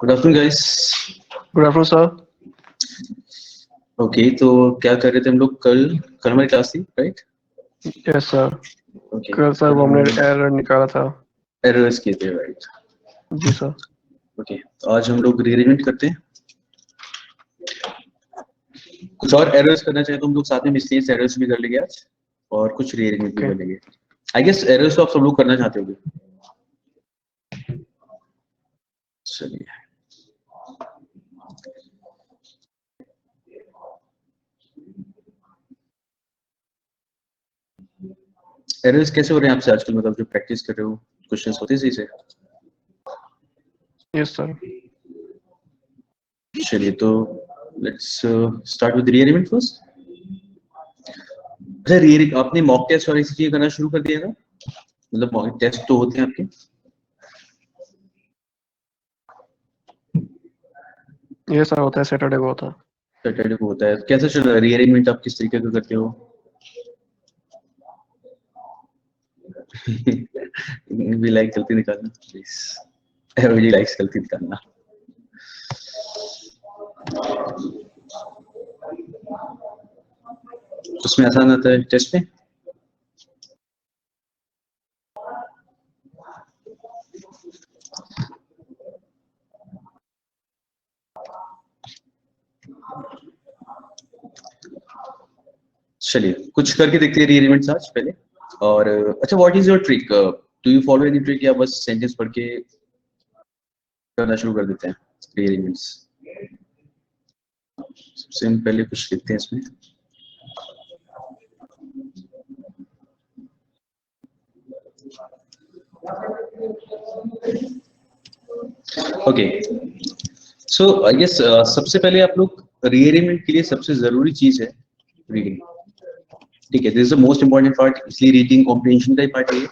Good afternoon guys. Good afternoon sir. Okay, तो क्या कर रहे थे हम लोग? कल कल हमारी क्लास थी, राइट? Yes sir. ओके, कल सर वो हमने एरर निकाला था। एरर्स किए थे, राइट? जी सर। ओके, तो आज हम लोग रीअरेंजमेंट करते हैं। कुछ और एरर्स करना चाहे तो हम लोग साथ में मिसलेनियस एरर्स भी कर लेंगे आज, और कुछ रीअरेंजमेंट भी ओके। कर लेंगे। आई गेस एरर्स तो आप सब लोग करना चाहते होंगे। चलिए, एरर्स कैसे हो रहे हैं आपसे आजकल? मतलब जो प्रैक्टिस कर रहे हो, क्वेश्चंस होते सही से? Yes sir. चलिए, तो let's start with rearrangement first. अच्छा, रीअरेंज आपने मॉक टेस्ट और ऐसी चीजें करना शुरू कर दिया था? मतलब मॉक टेस्ट तो होते हैं आपके? ये सर होता है, सैटरडे को होता है। सैटरडे को होता है। कैसा चल रहा है रीअरेंजमेंट? आप किस तरीके का करते हो? भी लाइक गलती निकालना प्लीज। एवरी लाइक्स गलती निकालना। उसमें आसान आता है टेस्ट में। चलिए, कुछ करके देखते हैं रीअरेंजमेंट्स आज पहले। और अच्छा, what is your trick? Do you follow any trick, या बस सेंटेंस पढ़ के करना शुरू कर देते हैं रीअरेंजमेंट्स? सबसे हम पहले कुछ लिखते हैं इसमें। ओके, सो आई गेस सबसे पहले आप लोग रीअरेंजमेंट के लिए सबसे जरूरी चीज है रीडिंग। ठीक है, this is the most important part, इसलिए रीडिंग कॉम्प्रिहेंशन का ही पार्ट है ये।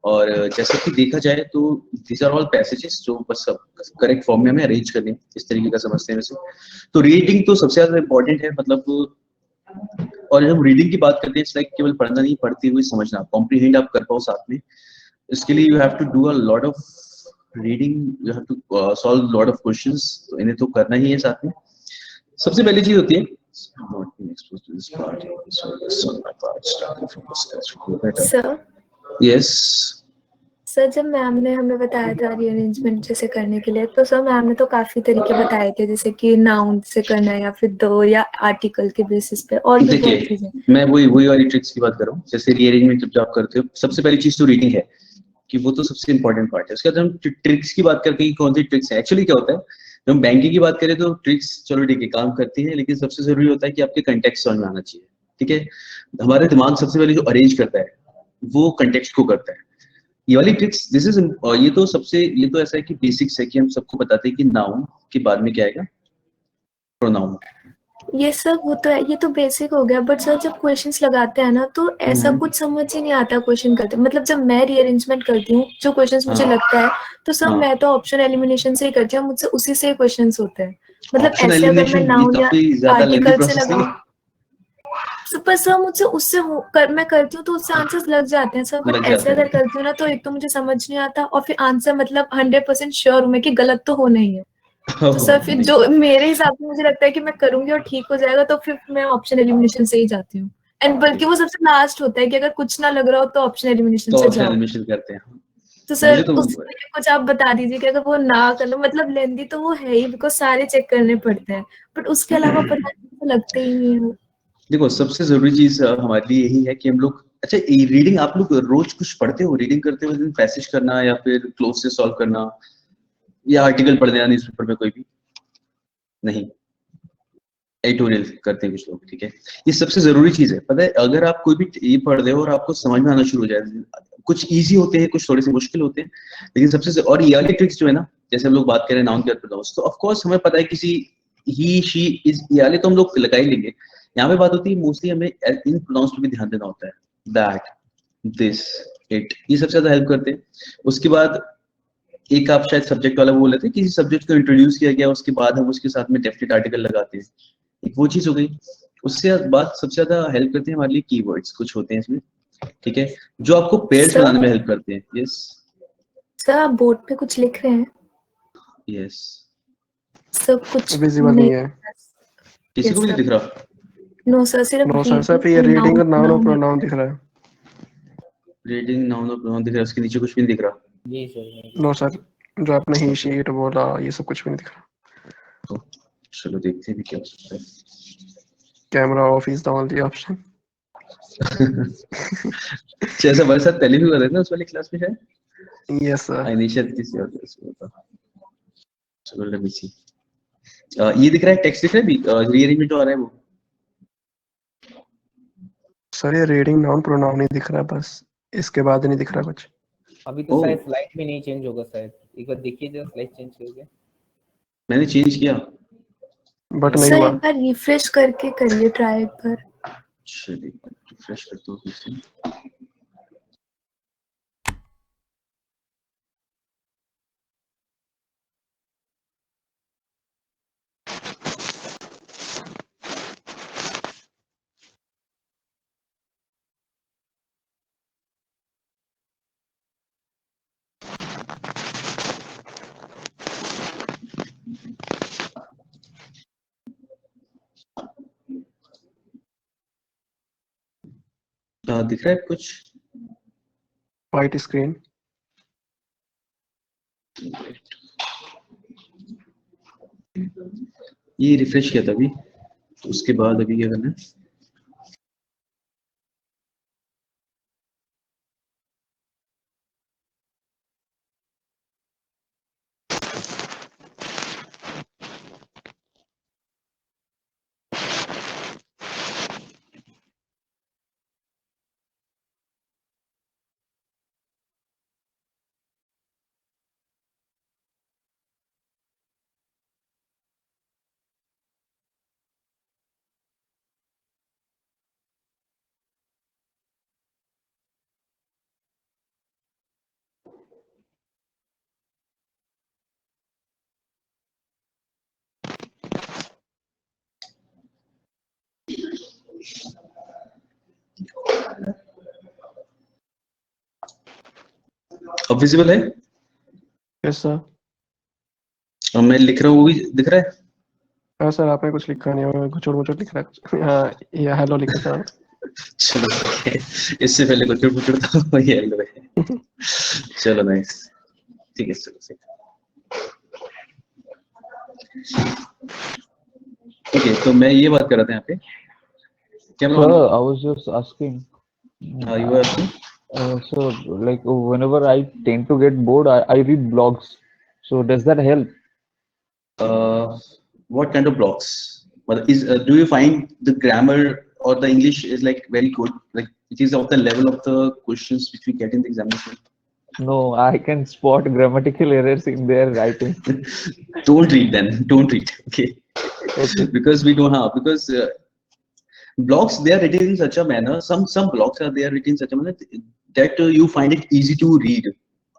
और जैसा कि देखा जाए तो दीज आर ऑल पैसेजेस जो बस करेक्ट फॉर्म में हमें अरेंज करने हैं, इस तरीके का समझते हैं वैसे। तो रीडिंग तो सबसे ज्यादा इंपॉर्टेंट है, मतलब। और जब रीडिंग की बात करते हैं, इट्स लाइक केवल पढ़ना नहीं, पढ़ते हुए समझना, कॉम्प्रिहेंड आप कर पाओ साथ में। इसके लिए you have to do a lot of reading, you have to solve lot of questions, तो इन्हें तो करना ही है साथ में। सबसे पहली चीज होती है सर यस। सर जब मैम ने हमें बताया था रीअरेंजमेंट जैसे करने के लिए, तो सर मैम ने तो काफी तरीके बताए थे, जैसे कि नाउन से करना है या फिर दो या आर्टिकल के बेसिस पे, और भी बहुत चीजें। मैं वही वाली ट्रिक्स की बात कर रहा हूँ। जैसे रीअरेंजमेंट जब आप करते हो, सबसे पहली चीज तो रीडिंग है, कि वो तो सबसे इंपॉर्टेंट पार्ट है। उसके बाद हम ट्रिक्स की बात करते हैं कि कौन सी ट्रिक्स है। एक्चुअली क्या होता है, जब हम बैंकिंग की बात करें तो ट्रिक्स चलो ठीक है काम करती है, लेकिन सबसे जरूरी होता है कि आपके कंटेक्स्ट समझ में आना चाहिए। ठीक है, हमारे दिमाग सबसे पहले जो अरेंज करता है वो कंटेक्स्ट को करता है। ये वाली ट्रिक्स, दिस इज ये तो ऐसा है कि बेसिक्स है, कि हम सबको बताते हैं कि नाउन के बाद में क्या आएगा, प्रोनाउन। ये सब वो तो है, ये तो बेसिक हो गया। बट सर जब क्वेश्चंस लगाते हैं ना, तो ऐसा कुछ समझ ही नहीं आता क्वेश्चन करते। मतलब जब मैं रीअरेंजमेंट करती हूँ, जो क्वेश्चंस मुझे लगता है, तो सर मैं तो ऑप्शन एलिमिनेशन से ही करती हूँ, मुझसे उसी से क्वेश्चंस होते हैं। मतलब ऑप्शन ऐसे अगर मैं एलिमिनेशन ये नाउन या काफी ज्यादा लेंथी आर्टिकल से प्रोसेस नहीं लगाऊं, है? पर सर मुझसे मैं करती हूँ तो उससे आंसर्स लग जाते हैं सर। बट लग ऐसे जाते अगर हैं। करती हूँ ना, तो एक तो मुझे समझ नहीं आता, और फिर आंसर मतलब 100% श्योर हूँ मैं कि गलत तो होना ही है। तो सर फिर नहीं। जो मेरे हिसाब से मुझे लगता है कि मैं करूंगी और ठीक हो जाएगा, तो फिर मैं ऑप्शन एलिमिनेशन से ही जाती हूँ। एंड बल्कि वो सबसे लास्ट होता है कि अगर कुछ ना लग रहा हो तो ऑप्शन एलिमिनेशन तो से ऑप्शन जाओ। एलिमिनेशन करते हैं। तो मुझे सर तो उसके लिए कुछ आप बता दीजिए कि अगर वो ना कर लो, मतलब लेंदी तो वो है ही, बिकॉज सारे चेक करने पड़ते हैं, बट उसके अलावा पता नहीं तो लगते ही नहीं है। देखो, सबसे जरूरी चीज हमारे लिए यही है कि हम लोग, अच्छा रीडिंग आप लोग रोज कुछ पढ़ते हो? रीडिंग करते हुए पैसेज करना, या फिर क्लोज से सॉल्व करना, या आर्टिकल पढ़ देना न्यूज़पेपर में कोई भी? नहीं, एडिटोरियल करते हैं कुछ लोग। ठीक है, ये सबसे जरूरी चीज है, पता है? अगर आप कोई भी ये पढ़ रहे हो और आपको समझ में आना शुरू हो जाए, कुछ इजी होते हैं, कुछ थोड़े से मुश्किल होते हैं, लेकिन और ये वाली ट्रिक्स जो है ना, जैसे हम लोग बात करें नाउन के प्रोनाउंस, तो ऑफ कोर्स हमें पता है किसी ही शी इज, ये वाले तो हम लोग लगा ही लेंगे। यहाँ पे बात होती है मोस्टली हमें इन प्रोनाउंस पे भी ध्यान देना होता है। दैट, दिस, इट, ये सबसे ज्यादा हेल्प करते हैं। उसके बाद एक आप शायद सब्जेक्ट वाला बोल रहे थे, किसी सब्जेक्ट को इंट्रोड्यूस किया गया, उसके बाद हम उसके साथ में डेफिनेट आर्टिकल लगाते हैं, एक वो चीज हो गई। उससे बाद सबसे ज्यादा हेल्प करते हैं हमारे लिए कीवर्ड्स, कुछ होते हैं इसमें, ठीक है, जो आपको पेयर्स बनाने में हेल्प करते हैं। यस सर आप बोर्ड पे कुछ लिख रहे हैं? यस, सब कुछ विजिबल नहीं है। किसी Yes, को भी नहीं sir. दिख रहा? नो सर, सिर्फ नो सर, सिर्फ reading ये और रीडिंग और नाउन और noun प्रोनाउन दिख रहा है। रीडिंग नाउन और प्रोनाउन दिख रहा है, उसके नीचे कुछ भी नहीं दिख रहा। जी सर। नो सर, जो आपने ही शीट बोला ये सब कुछ भी नहीं दिख रहा। तो चलो देखते हैं भी क्या हो सकता है। Camera off is the only option. जैसा हमारे साथ पहले भी हुआ था ना उस वाली क्लास में शायद, यस सर। इनिशियल किसी और क्लास में था। चलो लेट मी सी। ये दिख रहा है, टेक्स्ट दिख रहा है भी, रीअरेंजमेंट जो आ रहा है वो। सर ये रीडिंग नाउन प्रोनाउन नहीं दिख रहा, बस इसके बाद नहीं दिख रहा कुछ। अभी तो ओह। शायद स्लाइड भी नहीं चेंज होगा शायद, एक बार देखिए जरा स्लाइड चेंज करके। मैंने चेंज किया। बट नहीं सर हुआ। एक बार रिफ्रेश करके करिए, ट्राई एक बार। चलिए रिफ्रेश करता हूँ फिर से। दिख रहा है कुछ? White screen. ये रिफ्रेश किया था अभी, तो उसके बाद अभी क्या करना है? अब विजिबल है? Yes sir. और मैं लिख रहा हूँ वो भी दिख रहा है? हाँ सर, आपने कुछ लिखा नहीं है, घुचड़ मुचड़ लिख रहा है। हाँ, ये हेलो लिखा था। चलो okay। इससे पहले कुछ था ये हेलो है। चलो नाइस, ठीक है चलो सही। ओके तो मैं ये बात कर रहा था यहाँ पे क्या Sir, I was just asking. you were asking? So, like, whenever I tend to get bored, I read blogs. So, does that help? What kind of blocks? But do you find the grammar or the English is like very good? Like it is of the level of the questions which we get in the examination? No, I can spot grammatical errors in their writing. Don't read then. Don't read. Okay. Okay. Because we don't have blogs, they are written in such a manner. Some blogs are they are written in such a manner that you find it easy to read.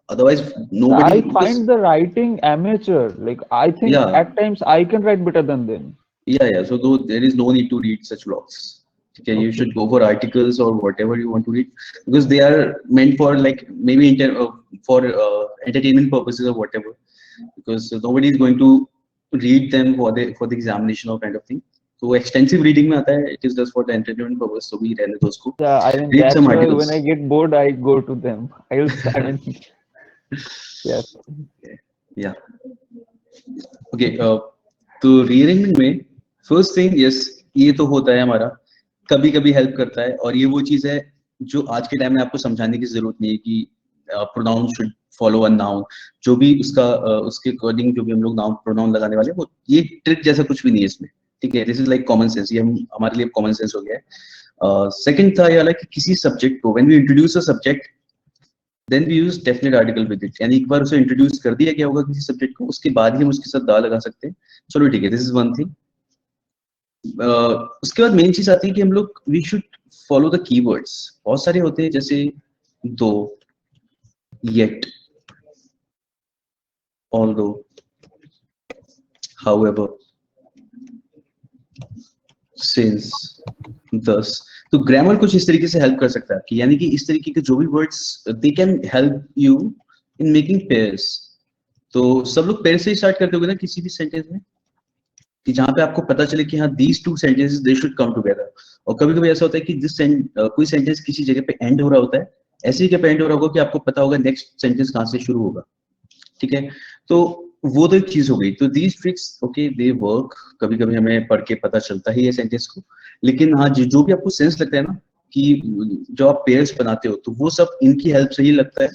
Otherwise, nobody. I find the writing amateur. Like, I think Yeah. at times I can write better than them. Yeah. So though there is no need to read such blogs. Okay, you should go for articles or whatever you want to read because they are meant for like maybe for entertainment purposes or whatever. Because nobody is going to read them for the examination or kind of thing. So extensive reading में आता है, it is just for the entertainment purpose. So we रहने दो उसको. Yeah, I mean, Read that's some why articles. when I get bored, I go to them. I mean, yes. Yeah. Okay. तो rearrangement में first thing yes ये तो होता है हमारा, कभी कभी हेल्प करता है और ये वो चीज है जो आज के टाइम में आपको समझाने की जरूरत नहीं है कि pronoun should follow a noun, जो भी उसका उसके अकॉर्डिंग जो भी हम लोग नाउन प्रोनाउन लगाने वाले हैं वो ये ट्रिक जैसा कुछ भी नहीं है इसमें, ठीक है। This is like common sense, ये हमारे लिए कॉमन सेंस हो गया है। सेकंड था ये वाला कि किसी सब्जेक्ट को when we introduce a subject then we use definite article with it, यानी एक बार उसे इंट्रोड्यूस कर दिया क्या होगा किसी सब्जेक्ट को, उसके बाद ही हम उसके साथ दा लगा सकते हैं। चलो ठीक है, दिस इज वन थिंग। उसके बाद मेन चीज आती है कि हम लोग we should follow the keywords. बहुत सारे होते हैं जैसे दो, येट, ऑल्दो, हाउएवर, सिंस, दस। तो ग्रामर कुछ इस तरीके से हेल्प कर सकता है कि यानी कि इस तरीके के जो भी words they can help you in making pairs. तो सब लोग पेयर से ही स्टार्ट करते होंगे ना किसी भी सेंटेंस में, कि जहाँ पे आपको पता चले कि हाँ these two sentences they should come together। और कभी-कभी ऐसा होता है कि कोई सेंटेंस किसी जगह पे एंड हो रहा होता है, ऐसे ही क्या एंड हो रहा होगा कि आपको पता होगा नेक्स्ट सेंटेंस कहाँ से शुरू होगा, ठीक है? तो वो तो एक चीज हो गई। तो these tricks okay they work, कभी-कभी हमें पढ़ के पता चलता ही है सेंटेंस को, लेकिन हाँ जो भी आपको सेंस लगता है ना कि जो आप पेयर्स बनाते हो तो वो सब इनकी हेल्प से ही लगता है,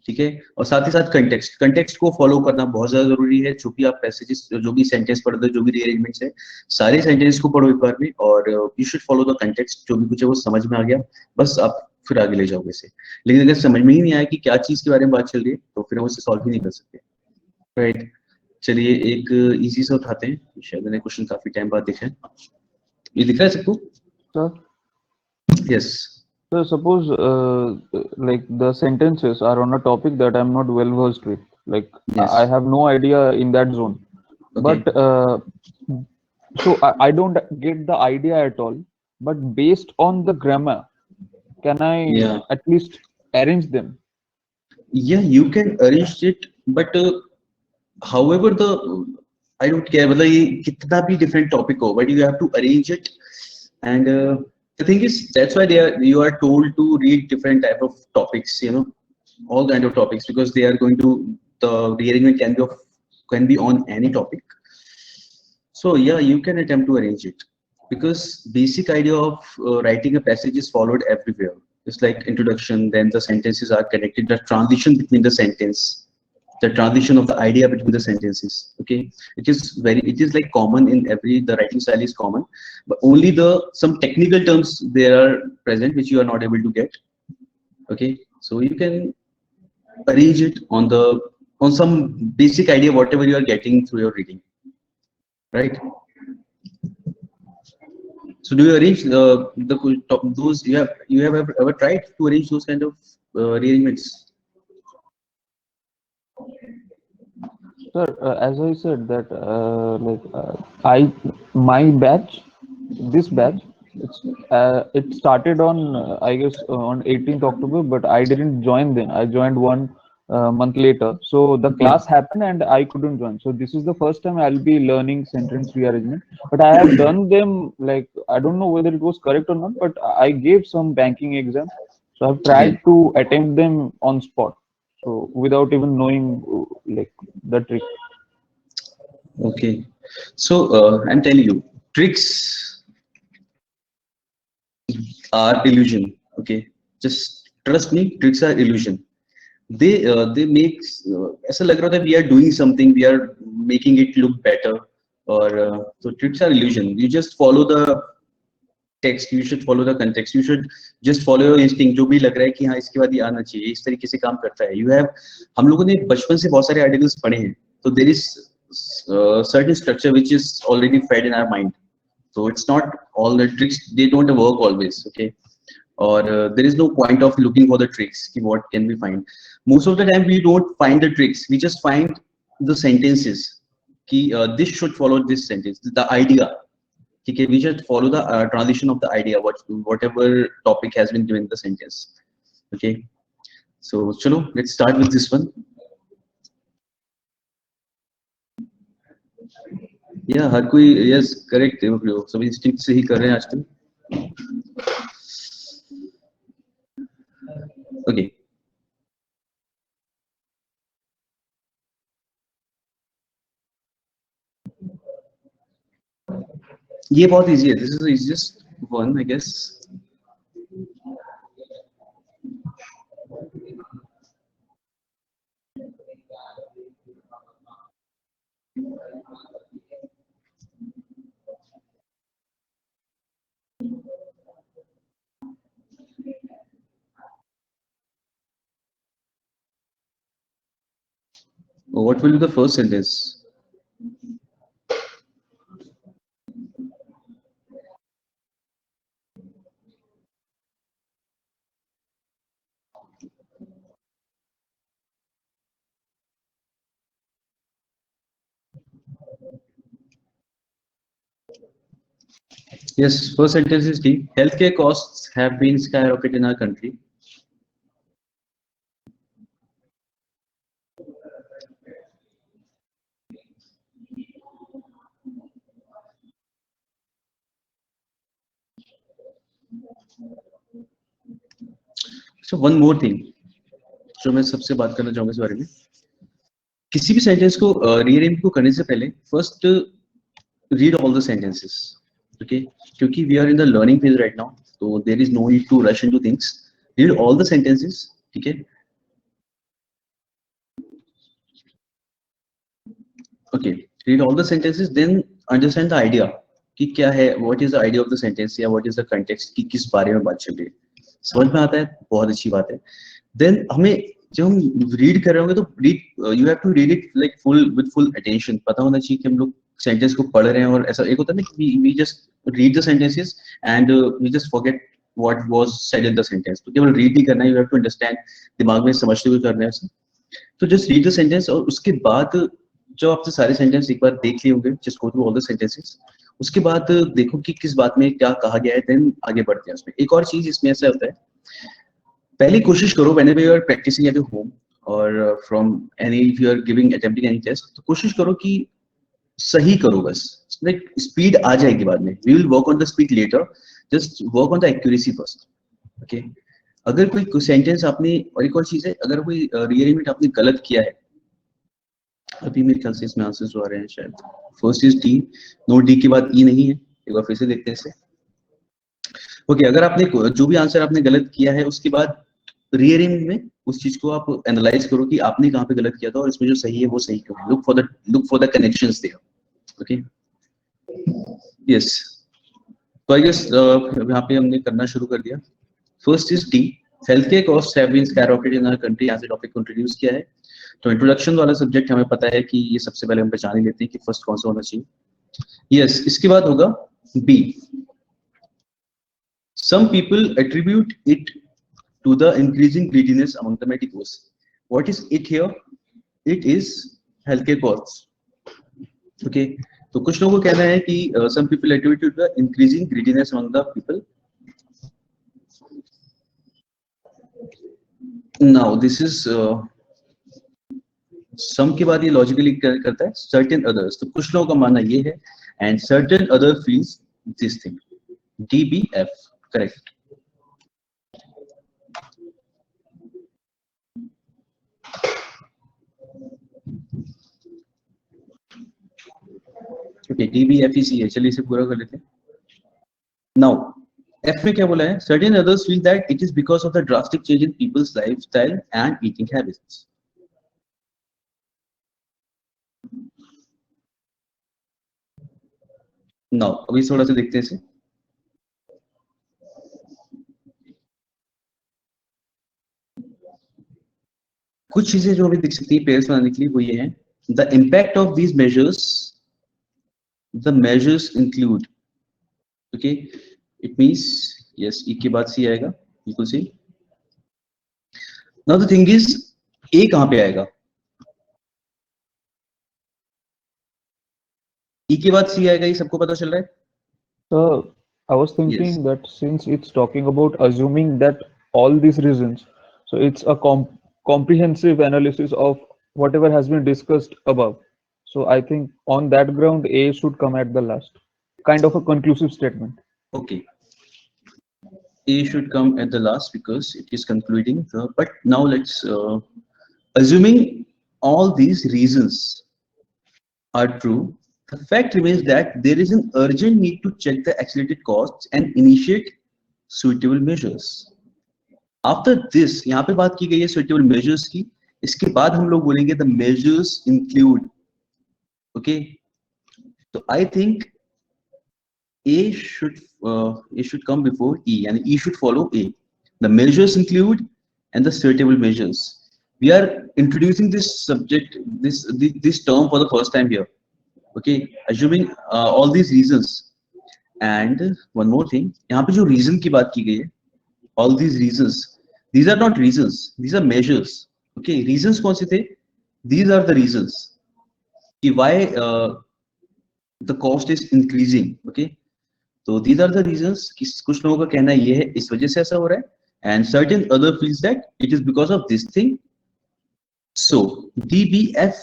ठीक है? और साथ ही साथ कंटेक्स्ट को फॉलो करना बहुत ज्यादा जरूरी है। जो भी आप पैसेजेस जो भी सेंटेंस पढ़ते हो, जो भी रीअरेंजमेंट्स है, सारे सेंटेंस को पढ़ो एक बार में, और you should follow the context. जो भी कुछ है वो समझ में आ गया, बस आप फिर आगे ले जाओगे इसे। लेकिन अगर समझ में ही नहीं आया कि क्या चीज के बारे में बात चल रही है, तो फिर हम उसे सॉल्व ही नहीं कर सकते, राइट? चलिए एक इजी सा उठाते हैं, शायद मैंने क्वेश्चन काफी टाइम बाद देखा है। ये दिख रहा है सबको? Sir, yes. so suppose like the sentences are on a topic that I'm not well versed with. Like Yes. I have no idea in that zone. Okay. But so I don't get the idea at all. But based on the grammar, can I Yeah. at least arrange them? Yeah, you can arrange it, but however the I don't care मतलब ये कितना भी different topic हो, but you have to arrange it, and the thing is that's why you are told to read different type of topics, you know, all kind of topics, because they are going to the rearrangement can be on any topic. So yeah, you can attempt to arrange it, because basic idea of writing a passage is followed everywhere. It's like introduction, then the sentences are connected, the transition between the sentence, the transition of the idea between the sentences. Okay, it is like common in every, the writing style is common, but only the some technical terms there are present which you are not able to get. Okay, so you can arrange it on some basic idea whatever you are getting through your reading, right? So do you arrange those, you have ever tried to arrange those kind of rearrangements? Sir, as I said that my batch, this batch, it started on I guess on 18th October, but I didn't join then. I joined one month later. So the class happened and I couldn't join. So this is the first time I'll be learning sentence rearrangement. But I have done them, like I don't know whether it was correct or not, but I gave some banking exams. So I've tried to attempt them on spot. So without even knowing like the trick. Okay, so I'm telling you, tricks are illusion. Okay, just trust me, tricks are illusion. They make ऐसा लग रहा था we are doing something, we are making it look better, or so tricks are illusion. You just follow the text, you should follow the context, you should just follow your instinct। जो भी लग रहा है कि हाँ इसके बाद ये आना चाहिए, इस तरीके से काम करता है। You have, हम लोगों ने बचपन से बहुत सारे आर्टिकल्स पढ़े हैं, तो there is certain structure which is already fed in our mind, so it's not all the tricks, they don't work always, okay? Or there is no point of looking for the tricks ki what can we find. Most of the time we don't find the tricks, we just find the sentences ki this should follow this sentence, the idea, okay? We just follow the transition of the idea, whatever topic has been given in the sentence, okay? So chalo, let's start with this one. Yeah, हर कोई yes correct, सभी instinct से ही कर रहे हैं आजकल। Okay, ये बहुत easy है, this is the easiest one I guess. What will be the first sentence? Yes, first sentence is D. Healthcare costs have been skyrocketed in our country. So one more thing जो मैं सबसे बात करना चाहूंगा इस बारे में, किसी भी सेंटेंस को रीअरेंज को करने से पहले first read all the sentences, okay, क्योंकि we are in the learning phase right now, तो there is no need to rush into things. Read all the sentences, ठीक है. Okay, read all the sentences, then understand the idea कि क्या है, what is the idea of the sentence या what is the context कि किस बारे में बात चल रही है. समझ में आता है, बहुत अच्छी बात है. देन हमें जब हम रीड कर रहे होंगे तो read, you have to read it like full with full attention. पता होना चाहिए कि हम लोग सेंटेंस को पढ़ रहे हैं, और ऐसा एक होता है ना कि we just read the sentences and we just forget what was said in the sentence. तो केवल रीड नहीं करना है, यू हैव टू अंडरस्टैंड, दिमाग में समझते हुए करना है ऐसा. तो जस्ट रीड द सेंटेंस, और उसके बाद जो आपसे सारे सेंटेंस एक बार देख लिए होंगे, just go through all the sentences. उसके बाद देखो कि किस बात में क्या कहा गया है, देन आगे बढ़ते हैं उसमें. एक और चीज इसमें ऐसा होता है, पहले कोशिश करो whenever you are practicing at your home or from any, if you are giving attempting any test, तो कोशिश करो कि सही करो बस. लाइक स्पीड आ जाएगी बाद में, we will work on the speed later, just work on the accuracy first, okay. अगर कोई सेंटेंस आपने, और एक और चीज है, अगर कोई रीअरेंजमेंट आपने गलत किया है, अभी मेरे ख्याल से इसमें आंसर्स जो आ रहे हैं शायद first is D, no D के बाद ई नहीं है. एक बार फिर से देखते हैं इसे. ओके, अगर आपने जो भी आंसर आपने गलत किया है, उसके बाद रीअरेंज में उस चीज को आप एनालाइज करो कि आपने कहाँ पे गलत किया था और इसमें जो सही है वो सही क्यों है. Look for the connections there, okay. Yes, तो आई गेस यहाँ पे हमने करना शुरू कर दिया. First is D, health care cost have been skyrocketed in our country, ऐसे टॉपिक को इंट्रोड्यूस किया है. तो इंट्रोडक्शन वाला सब्जेक्ट हमें पता है कि ये सबसे पहले हम पहचान ही लेते हैं कि फर्स्ट कौन सा होना चाहिए. यस, इसके बाद होगा B. Some people attribute it to the increasing greediness among the medicos. What is it here? It is healthcare costs. Okay. तो कुछ लोगों को कहना है कि some people attribute it to the increasing greediness among the people. Now this is some के बाद ये logically करता है certain others. तो कुछ लोगों का मानना ये है, and certain other feels this thing. DBF. Correct. Okay, DBFEC है, चलिए इसे पूरा कर लेते हैं. Now, F में क्या बोला है? Certain others feel that it is because of the drastic change in people's lifestyle and eating habits. Now, अभी थोड़ा सा देखते हैं इसे. कुछ चीजें जो अभी दिख सकती है पेयर्स बनाने के लिए, वो ये है. The impact of these measures, the measures include, okay, it means yes, E के बाद सी आएगा, बिल्कुल सही. Now the thing is, A कहां पे आएगा? ई के बाद सी आएगा, ये सबको पता चल रहा है. So I was thinking Yes. that since it's talking about assuming that all these reasons, so it's a comprehensive analysis of whatever has been discussed above. So I think on that ground, A should come at the last, kind of a conclusive statement. Okay. A should come at the last because it is concluding the, but now let's, assuming all these reasons are true, the fact remains that there is an urgent need to check the accelerated costs and initiate suitable measures. After this, यहाँ पे बात की गई है suitable measures की, इसके बाद हम लोग बोलेंगे the measures include, okay? So I think A should come before E, and E should follow A. The measures include and the suitable measures. We are introducing this subject, this term for the first time here. Okay, assuming all these reasons, and one more thing, यहाँ पे जो reason की बात की गई है, all these reasons, these are not reasons, these are measures. Okay, reasons कौन से थे? These are the reasons कि why the cost is increasing. Okay, तो these are the reasons कि कुछ लोगों का कहना ये है इस वजह से ऐसा हो रहा है, and certain other feels that it is because of this thing. So DBF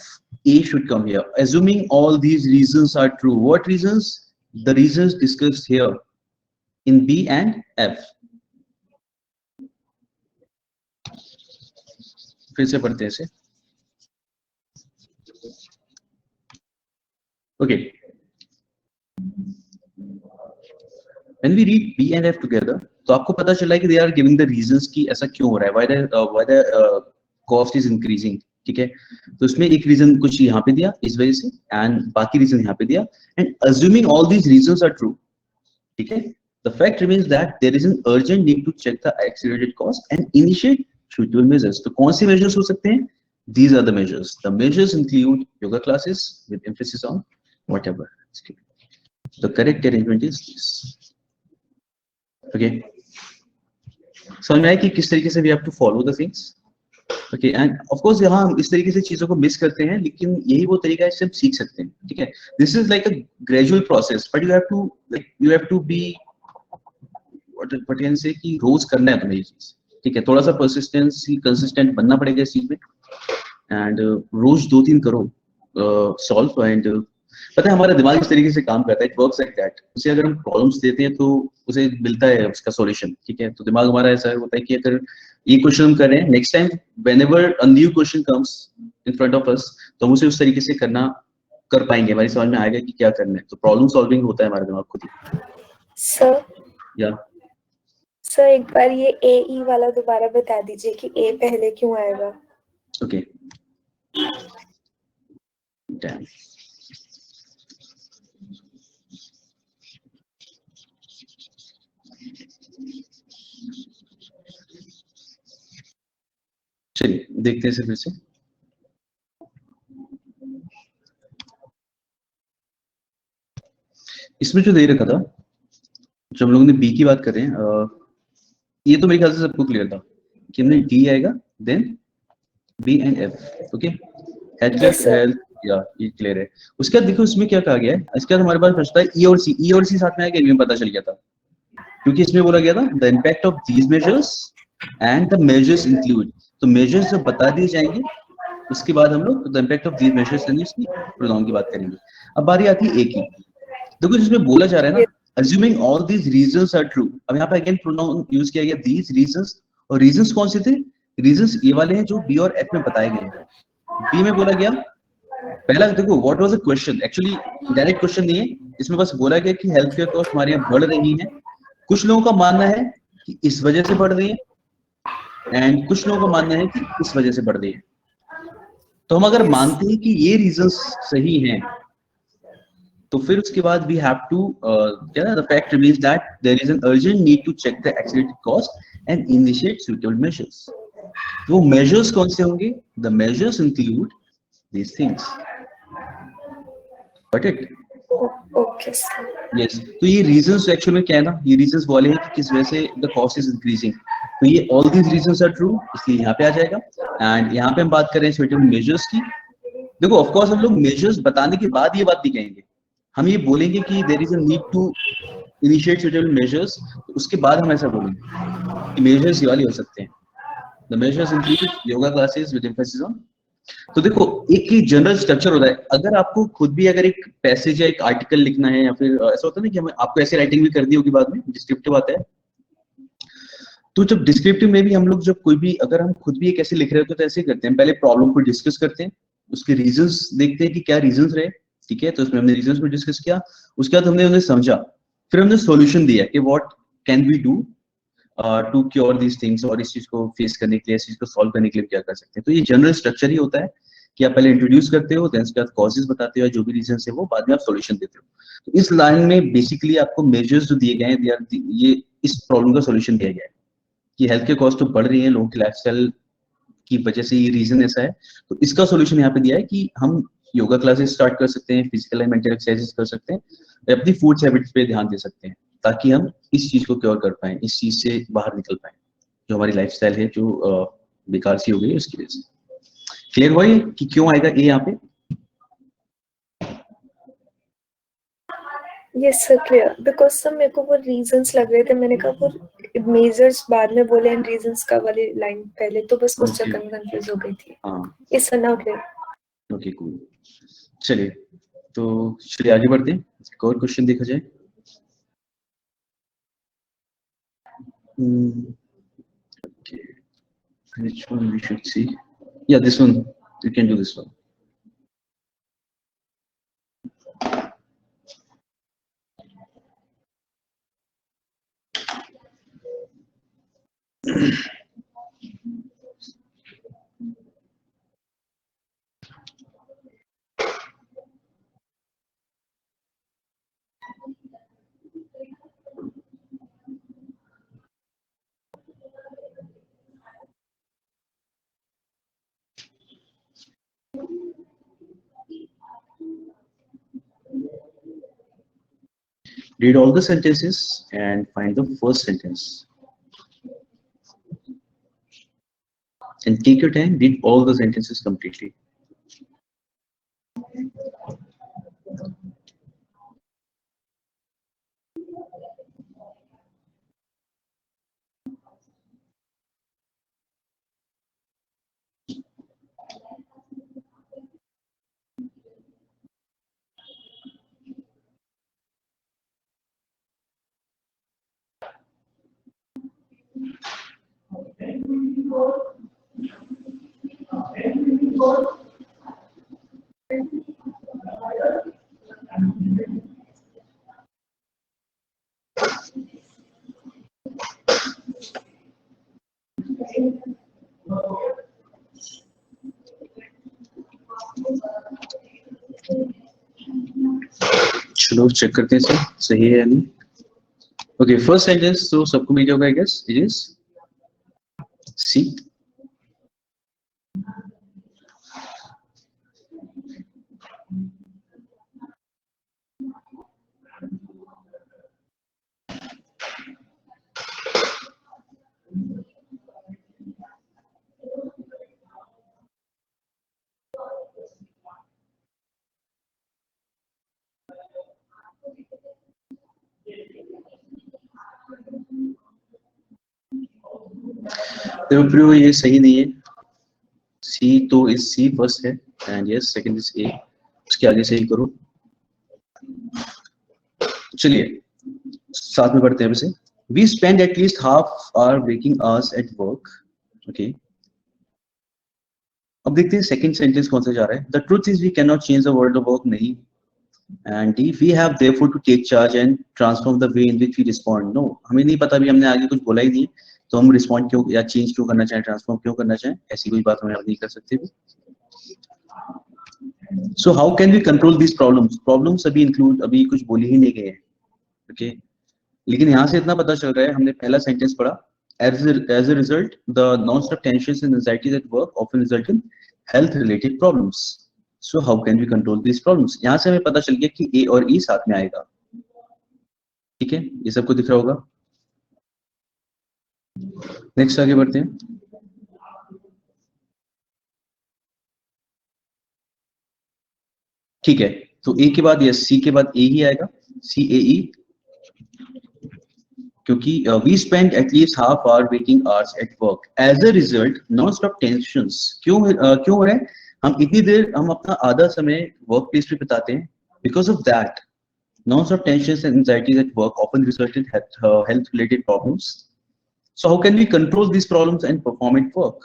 A should come here, assuming all these reasons are true. What reasons? The reasons discussed here in B and F. फिर से पढ़ते हैं इसे। Okay, when we read B and F together, तो आपको पता चला है कि they are giving the reasons कि ऐसा क्यों हो रहा है, why the cost is increasing, ठीक है। तो इसमें एक रीजन कुछ यहाँ पे दिया इस वजह से, एंड बाकी रीजन यहाँ पे दिया, and assuming all these reasons are true, ठीक है, the fact remains that there is an urgent need to check the accelerated cost and initiate suitable measures। तो कौन से measures हो सकते हैं? These are the measures. The measures include yoga classes with emphasis on whatever. The correct arrangement is this. Okay. समझ में आया कि किस तरीके से we have to follow the things. Okay, and of course यहाँ हम इस तरीके से चीजों को मिस करते हैं, लेकिन यही वो तरीका है जिससे हम सीख सकते हैं, ठीक है। This is like a gradual process, but you have to be what can I say कि रोज करना है तुम्हें ये चीज, ठीक है। थोड़ा सा परसिस्टेंसी कंसिस्टेंट बनना पड़ेगा इस चीज में, एंड रोज 2-3 करो सॉल्व। एंड पता है हमारा दिमाग इस तरीके से काम करता है, इट वर्क्स लाइक दैट। उसे अगर हम प्रॉब्लम्स देते हैं तो उसे मिलता है उसका सॉल्यूशन, ठीक है। तो दिमाग हमारा ऐसा होता है कि अगर ये क्वेश्चन हम कर रहे हैं, next time whenever a new question comes in front of us, तो हम उसे उस तरीके से कर पाएंगे, हमारी समझ में आएगा कि क्या करना है। तो प्रॉब्लम सॉल्विंग होता है हमारे दिमाग खुद ही। सर एक बार ये ए ई वाला दोबारा बता दीजिए कि ए पहले क्यों आएगा। ओके, डैम, चलिए देखते हैं फिर से। इसमें जो दे रखा था, जब हम लोगों ने बी की बात कर रहे हैं, ये तो मेरे ख्याल से सबको क्लियर था कि हमने डी आएगा, then B and F. Okay, health या ये क्लियर है। उसके बाद देखो इसमें क्या कहा गया है, इसके बाद हमारे पास बचता है ई और सी। ई और सी साथ में आएगा, इनमें पता चल गया था, क्योंकि इसमें बोला गया था the impact of these measures and the measures include. तो मेजर्स जब बता दिए जाएंगे, उसके बाद हम लोग the impact of these measures यानी उसकी प्रोनाउन की बात करेंगे। अब बारी आती है ए की। देखो जिसमें बोला जा रहा है ना, assuming all these reasons are true, अब यहाँ पे अगेन प्रोनाउन यूज किया गया these reasons, और reasons कौन से थे? reasons ये वाले हैं जो बी और एफ में बताए गए हैं। बी में बोला गया, पहला देखो what was the question, actually direct question नहीं है, इसमें बस बोला गया कि हेल्थ केयर कॉस्ट हमारे यहाँ बढ़ रही है। कुछ लोगों का मानना है कि इस वजह से बढ़ रही है, एंड कुछ लोगों का मानना है कि इस वजह से बढ़ रही है। तो हम अगर मानते हैं कि ये रीजंस सही हैं, तो फिर उसके बाद वी हैव टू क्या ना, the fact remains that there is an urgent need to check the accelerated cost and initiate suitable measures. वो मेजर्स कौन से होंगे? The measures include these things. Got it? Okay yes. तो ये reasons actually में क्या है ना, ये रीजंस वाले हैं कि किस वजह से द कॉस्ट इज इंक्रीजिंग। तो ये all these reasons are true, इसलिए यहाँ पे आ जाएगा। एंड यहाँ पे हम बात कर रहे हैं सूटेबल मेजर्स की। देखो ऑफ कोर्स हम लोग मेजर्स बताने के बाद ये बात नहीं कहेंगे, हम ये बोलेंगे कि there is a need to initiate suitable measures, उसके बाद हम ऐसा बोलेंगे कि मेजर्स ये वाले हो सकते हैं। The measures include yoga classes with emphasis on. तो देखो एक ही जनरल स्ट्रक्चर होता है, अगर आपको खुद भी अगर एक पैसेज या एक आर्टिकल लिखना है, या फिर ऐसा होता है ना कि हमें आपको ऐसे राइटिंग भी कर दी होगी बाद में, डिस्क्रिप्टिव आता है। तो जब डिस्क्रिप्टिव में भी हम लोग जब कोई भी अगर हम खुद भी एक ऐसे लिख रहे होते हैं तो ऐसे ही करते हैं, पहले प्रॉब्लम को डिस्कस करते हैं, उसके रीजंस देखते हैं कि क्या रीजंस रहे, ठीक है। तो इसमें हमने रीजंस को डिस्कस किया, उसके बाद हमने उन्हें समझा, फिर हमने सॉल्यूशन दिया कि what can we do to cure these things, और इस चीज को फेस करने के लिए, इस चीज को सॉल्व करने के लिए क्या कर सकते हैं। तो ये जनरल स्ट्रक्चर ही होता है कि आप पहले इंट्रोड्यूस करते हो, देन उसके बाद कॉजेस बताते हो, जो भी रीजन है वो बाद में आप सॉल्यूशन देते हो। तो इस लाइन में बेसिकली आपको मेजर्स जो दिए गए हैं, ये इस प्रॉब्लम का सॉल्यूशन दिया गया है कि हेल्थ के कॉस्ट तो बढ़ रही है, लोगों की लाइफस्टाइल की वजह से ये रीजन ऐसा है। तो इसका सॉल्यूशन यहाँ पे दिया है कि हम योगा क्लासेस स्टार्ट कर सकते हैं, फिजिकल एंड मेंटल एक्सरसाइजेस कर सकते हैं, अपनी फूड हैबिट्स पे ध्यान दे सकते हैं, ताकि हम इस चीज को क्योर कर पाए, इस चीज से बाहर निकल पाए, जो हमारी लाइफस्टाइल है जो बेकार सी हो गई है उसकी वजह से। क्लियर हुआ ये कि क्यों आएगा ए यहाँ पे? Yes sir clear, because sir मेरे को वो रीजंस लग रहे थे, मैंने कहा वो मेजर्स बाद में बोले एंड रीजंस का वाली लाइन पहले, तो बस उस चक्कर में कंफ्यूज हो गई थी। हाँ, yes sir now clear. Okay cool. चलिए तो चलिए आगे बढ़ते हैं, एक और क्वेश्चन देखा जाए। which one we should see? Yeah, this one you can do this one. Read all the sentences and find the first sentence. And take your time, read all the sentences completely. चलो check करते हैं sir सही है या नहीं. Okay, first sentence तो सबको मिल जाएगा I guess. It is C. देखो ये सही नहीं है. सी तो इस सी फर्स्ट है and yes second is A. उसके आगे सही करो. चलिए साथ में पढ़ते हैं वैसे. We spend at least half our waking hours at work. Okay, अब देखते हैं सेकंड सेंटेंस कौन सा जा रहा है. The truth is we can not change the world of work. नहीं. And D we have therefore to take charge and transform the way in which we respond. No, हमें नहीं पता, अभी हमने आगे कुछ बोला ही नहीं, तो हम रिस्पॉन्ड क्यों या चेंज क्यों करना चाहें, ट्रांसफॉर्म क्यों करना चाहें, ऐसी कोई बात हम नहीं कर सकते. So how can we control this problems. Problems अभी कुछ बोले ही नहीं गए हैं. ओके, लेकिन यहाँ से इतना पता चल रहा है, हमने पहला सेंटेंस पढ़ा. As a result, the non-stop tensions and anxieties at work often result in health-related problems. So how can we control these problems? यहाँ से हमें पता चल गया कि A और E साथ में आएगा. ठीक है, ये सबको दिख रहा होगा. नेक्स्ट आगे बढ़ते हैं. ठीक है, तो A के बाद या C के बाद A ही आएगा. CAE, क्योंकि we spend at least half our waking hours at work. As a result non stop tensions. क्यों हो रहा है, हम इतनी देर हम अपना आधा समय वर्क प्लेस पे बिताते हैं. Because of that non stop tensions and anxieties at work often result in health related problems. So how can we control this problems and perform at work.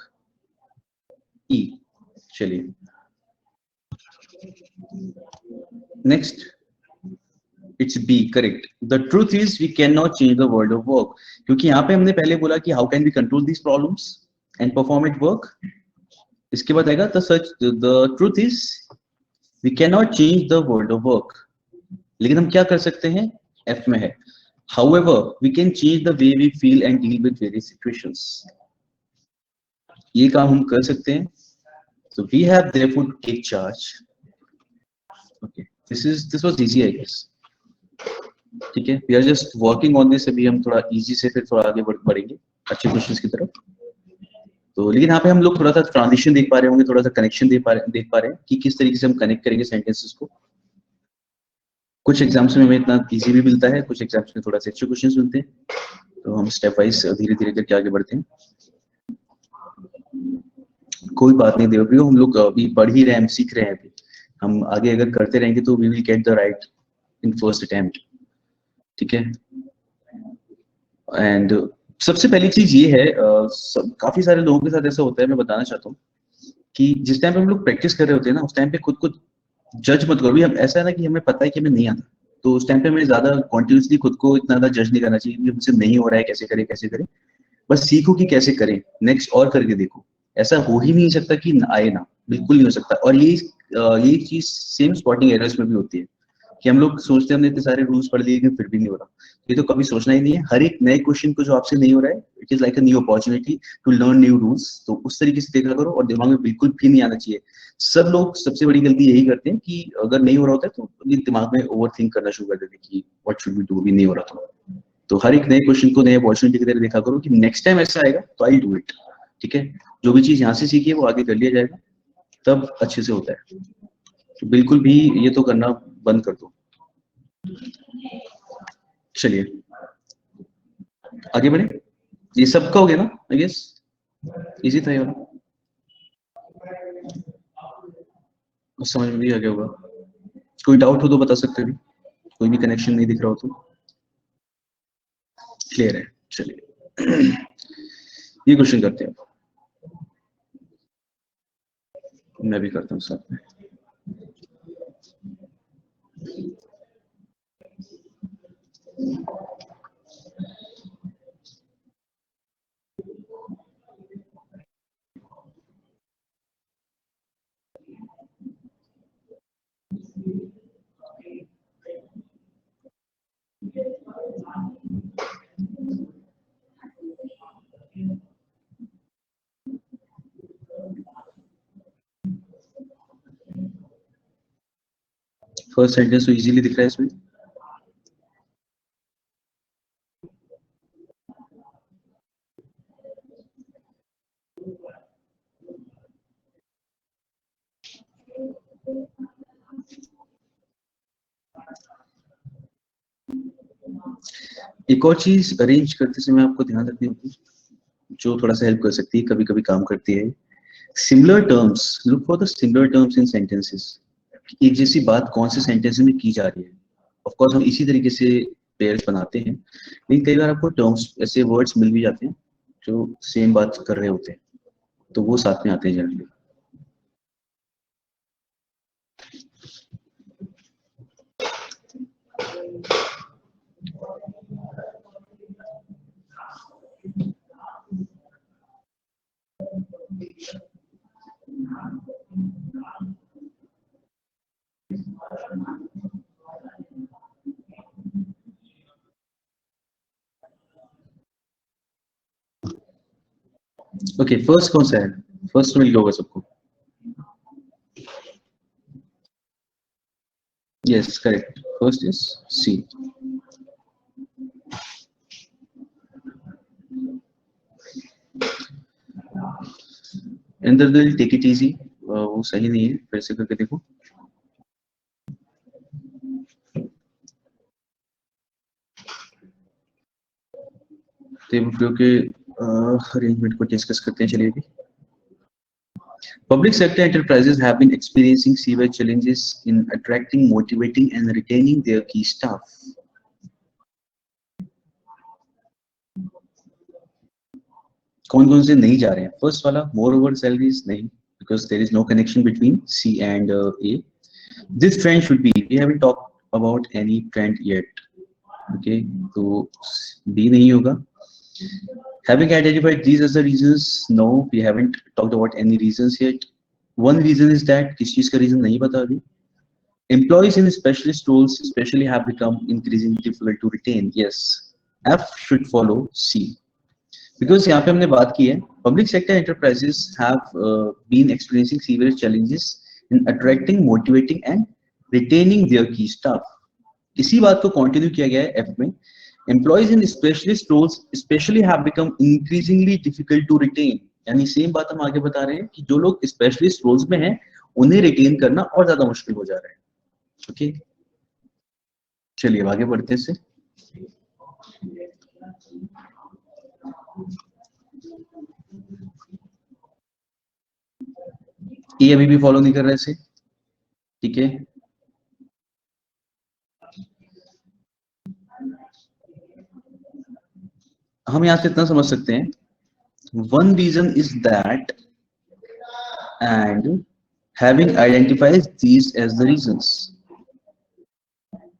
E. चलिए next. It's B, correct. The truth is we cannot change the world of work. क्योंकि यहाँ पे हमने पहले बोला कि how can we control these problems and perform at work. इसके बाद आएगा the truth is we cannot change the world of work. लेकिन हम क्या कर सकते हैं, F में है. However, we can change the way we feel and deal with various situations. ये काम हम कर सकते हैं. So we have therefore to take charge. Okay, this was easy I guess. ठीक है, we are just working on this. अभी हम थोड़ा इजी से फिर थोड़ा आगे बढ़ेंगे अच्छे क्वेश्चंस की तरफ. तो लेकिन यहाँ पे हम लोग थोड़ा सा ट्रांजिशन देख पा रहे होंगे, थोड़ा सा कनेक्शन देख पा रहे हैं कि किस तरीके से हम कनेक्ट करेंगे सेंटेंसेस को. कुछ एग्जाम्स में हमें इतना इजी भी मिलता है, कुछ एग्जाम्स में थोड़ा सा अच्छे क्वेश्चंस मिलते हैं. तो हम स्टेप वाइज धीरे धीरे करके आगे बढ़ते हैं. कोई बात नहीं देवप्रियो, हम लोग अभी पढ़ ही रहे हैं, हम सीख रहे हैं. अभी हम आगे अगर करते रहेंगे तो we will get the right in first attempt. ठीक है. एंड सबसे पहली चीज ये है, काफी सारे लोगों के साथ ऐसा होता है, मैं बताना चाहता हूँ कि जिस टाइम पे हम लोग प्रैक्टिस कर रहे होते हैं ना, उस टाइम पे खुद को जज मत करो। भी हम ऐसा है ना कि हमें पता है कि हमें नहीं आता, तो उस टाइम पे हमें ज्यादा कॉन्टिन्यूसली खुद को इतना ज्यादा जज नहीं करना चाहिए कि हमसे नहीं हो रहा है, कैसे करें कैसे करें। बस सीखो कि कैसे करें, नेक्स्ट और करके देखो। ऐसा हो ही नहीं सकता कि आए ना, बिल्कुल नहीं हो सकता। और ये चीज सेम स्पॉटिंग एरर्स में भी होती है कि हम लोग सोचते हैं हमने इतने सारे रूल्स पढ़ लिए लेकिन फिर भी नहीं हो रहा। ये तो कभी सोचना ही नहीं है। हर एक नए क्वेश्चन को जो आपसे नहीं हो रहा है, it is like a new opportunity to learn new rules. तो उस तरीके से देखा करो और दिमाग में बिल्कुल भी नहीं आना चाहिए। सब लोग सबसे बड़ी गलती यही करते हैं कि अगर नहीं हो रहा होता है तो अपने दिमाग में ओवर थिंक करना शुरू कर देते हैं कि व्हाट शुड वी डू, भी नहीं हो रहा तो हर एक नए क्वेश्चन को नए अपॉर्चुनिटी की तरह देखा करो कि नेक्स्ट टाइम ऐसा आएगा तो आई डू इट। ठीक है, जो भी चीज यहाँ से सीखी है वो आगे कर लिया जाएगा, तब अच्छे से होता है। तो बिल्कुल भी ये तो करना बंद कर दो। चलिए आगे बढ़े। ये सबका हो गया ना, आई गेस इजी था ये वाला, समझ में भी आ गया होगा। कोई डाउट हो तो बता सकते हैं, कोई भी कनेक्शन नहीं दिख रहा हो तो। क्लियर है, चलिए ये क्वेश्चन करते हैं, मैं भी करता हूँ साथ में। फर्स्ट सेंटेंस तो इजीली दिख रहा है इसमें। एक और चीज अरेंज करते समय आपको ध्यान रखनी होगी, जो थोड़ा सा हेल्प कर सकती है, कभी कभी काम करती है। Similar terms, look for the similar terms in sentences. एक जैसी बात कौन से सेंटेंस में की जा रही है। ऑफ कोर्स हम इसी तरीके से पेयर्स बनाते हैं, लेकिन कई बार आपको टर्म्स, ऐसे वर्ड्स मिल भी जाते हैं जो सेम बात कर रहे होते हैं, तो वो साथ में आते हैं जनरली। ओके, फर्स्ट कौन सा है? फर्स्ट मिल गया होगा सबको। Yes correct, first is C. अंदर दिल टेक इट इजी, वो सही नहीं है, फिर से करके देखो। तो के अरेंजमेंट को डिस्कस करते हैं, चलिए। Public sector enterprises have been experiencing severe challenges in attracting, motivating, and retaining their key staff. कौन-कौन से नहीं जा रहे हैं? First वाला, moreover salaries नहीं, because there is no connection between C and A. This trend should be, we haven't talked about any trend yet. Okay, तो B नहीं होगा. Having identified these as the reasons, no, we haven't talked about any reasons yet. One reason is that किस चीज का reason नहीं पता अभी. Employees in specialist roles especially have become increasingly difficult to retain. Yes, F should follow C. Because यहाँ पे हमने बात की है, public sector enterprises have been experiencing severe challenges in attracting, motivating, and retaining their key staff. इसी बात को continue किया गया है F में. Employees in specialist roles especially have become increasingly difficult to retain. यानी सेम बात हम आगे बता रहे हैं कि जो लोग स्पेशलिस्ट रोल्स में हैं उन्हें रिटेन करना और ज्यादा मुश्किल हो जा रहा है। ओके, चलिए आगे बढ़ते हैं। ये अभी भी फॉलो नहीं कर रहे इसे, ठीक है। हम यहां से इतना समझ सकते हैं, one reason is that and having identified these as the reasons.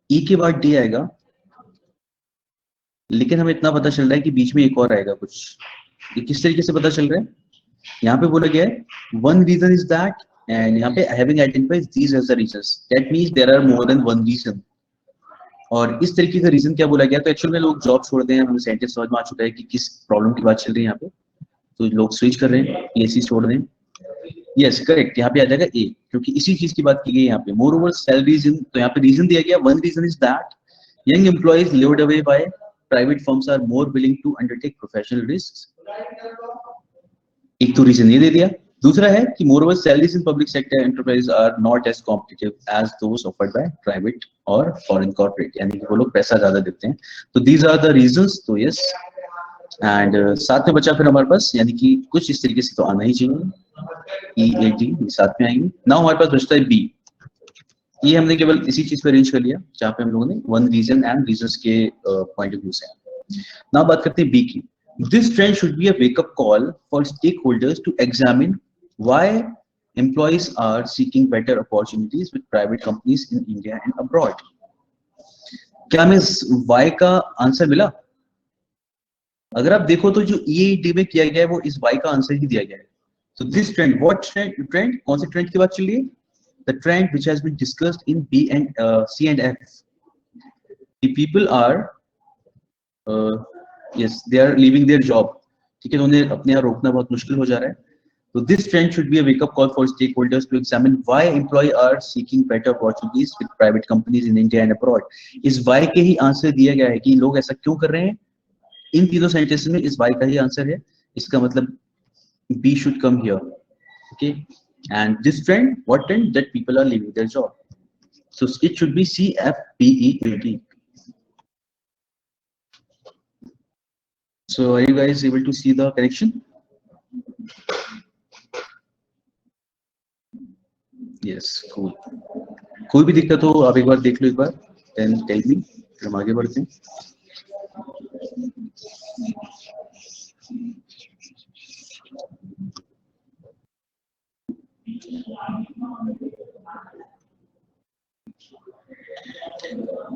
E के बाद D आएगा, लेकिन हमें इतना पता चल रहा है कि बीच में एक और आएगा कुछ। ये किस तरीके से पता चल रहा है? यहाँ पे बोला गया है one reason is that, and यहाँ पे having identified these as the reasons, that means there are more than one reason. और इस तरीके का रीजन क्या बोला गया? तो एक्चुअल में लोग जॉब छोड़ दें, हमें सेंटेंस समझ में आ चुका है कि किस प्रॉब्लम की बात चल रही है यहाँ पे, तो लोग स्विच कर रहे हैं, पीएससी छोड़ दें। यस करेक्ट, यहाँ पे आ जाएगा ए, क्योंकि इसी चीज की बात की गई यहाँ पे। मोर ओवर सैलरीज इन, तो यहाँ पे रीजन दिया गया one reason is that young employees lived away by private firms are more willing to undertake professional risks. एक तो रीजन ये दे दिया। दूसरा है कि moreover salaries in public sector enterprise are not as competitive as those offered by private और foreign corporate, यानी कि वो लोग पैसा ज्यादा देते हैं। तो दीज आर द रीजंस। तो यस, एंड साथ में बचा फिर हमारे पास, यानी कि कुछ इस तरीके से तो आना ही चाहिए, EAT साथ में आएंगे। नाउ हमारे पास बचता है बी। ये हमने केवल इसी चीज पे अरेंज कर लिया जहाँ पे हम लोगों ने वन रीजन एंड रीजंस के पॉइंट ऑफ व्यू से। नाउ बात करते हैं बी की। This trend should be a wake up call for stakeholders to examine why employees are seeking better opportunities with private companies in India and abroad. क्या हमें Y का answer मिला? अगर आप देखो तो जो EAT में किया गया है वो इस वाई का आंसर ही दिया गया है। So this trend, what trend? कौन से ट्रेंड की बात चल रही है? The trend which has been discussed in B and C and F. The people are, yes, they are leaving their job. ठीक है, तो उन्हें अपने यहाँ रोकना बहुत मुश्किल हो जा रहा है। So this trend should be a wake-up call for stakeholders to examine why employees are seeking better opportunities with private companies in India and abroad. इस why के ही आंसर दिया गया है कि लोग ऐसा क्यों कर रहे हैं। इन तीनों सेंटेंस में इस why का ही आंसर है। इसका मतलब B should come here, okay? And this trend, what trend? That people are leaving their job. So it should be CFBEAT. So are you guys able to see the connection? Yes, cool. कोई भी दिक्कत हो आप एक बार देख लो एक बार, then tell me, फिर हम आगे बढ़ते हैं।